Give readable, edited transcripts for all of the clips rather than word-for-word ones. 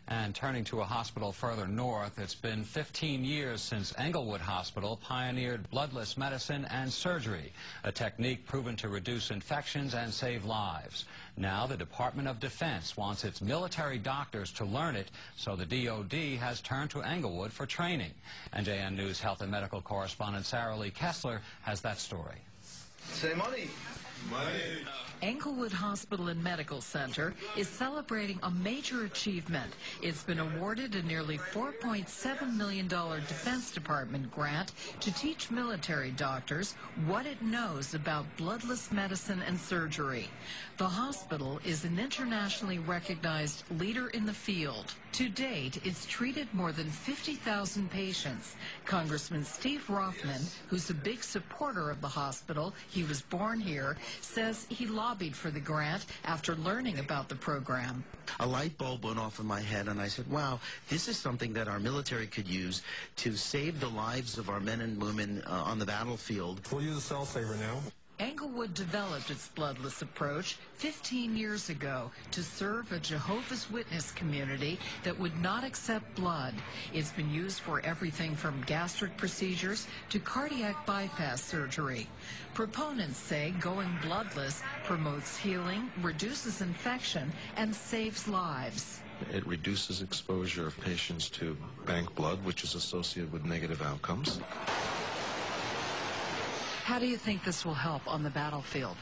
And turning to a hospital further north, it's been 15 years since Englewood Hospital pioneered bloodless medicine and surgery, a technique proven to reduce infections and save lives. Now the Department of Defense wants its military doctors to learn it, so the DoD has turned to Englewood for training. NJN News health and medical correspondent Sarah Lee Kessler has that story. Say money. Money. Englewood Hospital and Medical Center is celebrating a major achievement. It's been awarded a nearly $4.7 million Defense Department grant to teach military doctors what it knows about bloodless medicine and surgery. The hospital is an internationally recognized leader in the field. To date, it's treated more than 50,000 patients. Congressman Steve Rothman, who's a big supporter of the hospital, he was born here, says he lobbied for the grant after learning about the program. A light bulb went off in my head, and I said, wow, this is something that our military could use to save the lives of our men and women on the battlefield. We'll use a cell saver now. Englewood developed its bloodless approach 15 years ago to serve a Jehovah's Witness community that would not accept blood. It's been used for everything from gastric procedures to cardiac bypass surgery. Proponents say going bloodless promotes healing, reduces infection, and saves lives. It reduces exposure of patients to bank blood, which is associated with negative outcomes. How do you think this will help on the battlefield?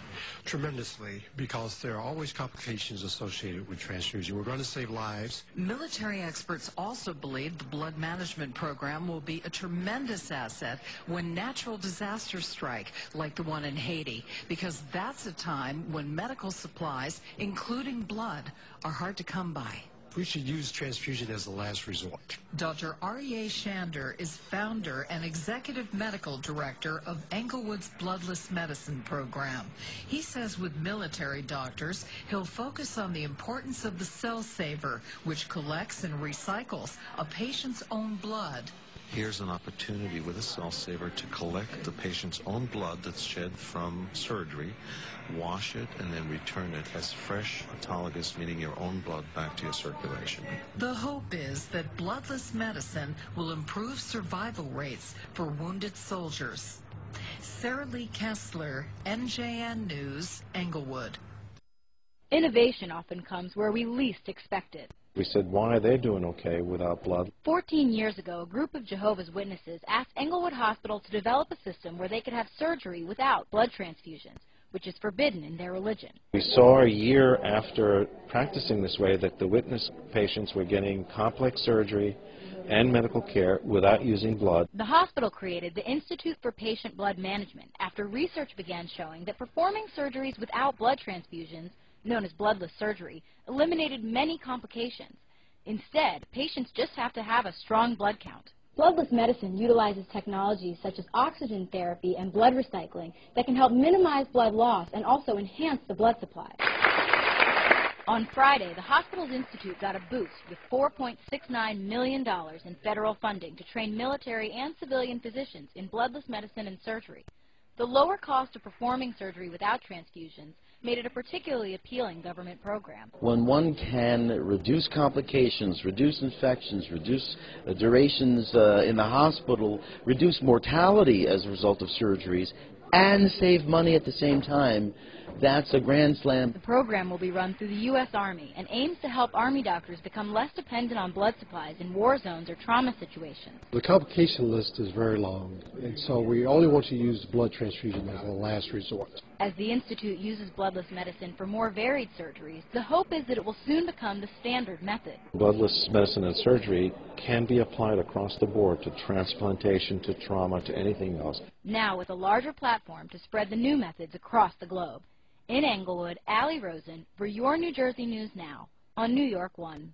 Tremendously, because there are always complications associated with transfusion. We're going to save lives. Military experts also believe the blood management program will be a tremendous asset when natural disasters strike, like the one in Haiti, because that's a time when medical supplies, including blood, are hard to come by. We should use transfusion as the last resort. Dr. R.E.A. Shander is founder and executive medical director of Englewood's Bloodless Medicine program. He says with military doctors, he'll focus on the importance of the cell saver, which collects and recycles a patient's own blood. Here's an opportunity with a cell saver to collect the patient's own blood that's shed from surgery, wash it, and then return it as fresh, autologous, meaning your own blood, back to your circulation. The hope is that bloodless medicine will improve survival rates for wounded soldiers. Sarah Lee Kessler, NJN News, Englewood. Innovation often comes where we least expect it. We said, why are they doing okay without blood? 14 years ago, a group of Jehovah's Witnesses asked Englewood Hospital to develop a system where they could have surgery without blood transfusions, which is forbidden in their religion. We saw a year after practicing this way that the witness patients were getting complex surgery and medical care without using blood. The hospital created the Institute for Patient Blood Management after research began showing that performing surgeries without blood transfusions, known as bloodless surgery, eliminated many complications. Instead, patients just have to have a strong blood count. Bloodless medicine utilizes technologies such as oxygen therapy and blood recycling that can help minimize blood loss and also enhance the blood supply. On Friday, the hospital's institute got a boost with $4.69 million in federal funding to train military and civilian physicians in bloodless medicine and surgery. The lower cost of performing surgery without transfusions made it a particularly appealing government program. When one can reduce complications, reduce infections, reduce durations in the hospital, reduce mortality as a result of surgeries, and save money at the same time, that's a grand slam. The program will be run through the U.S. Army and aims to help Army doctors become less dependent on blood supplies in war zones or trauma situations. The complication list is very long, and so we only want to use blood transfusion as a last resort. As the Institute uses bloodless medicine for more varied surgeries, the hope is that it will soon become the standard method. Bloodless medicine and surgery can be applied across the board to transplantation, to trauma, to anything else. Now with a larger platform to spread the new methods across the globe. In Englewood, Allie Rosen for your New Jersey News Now on New York One.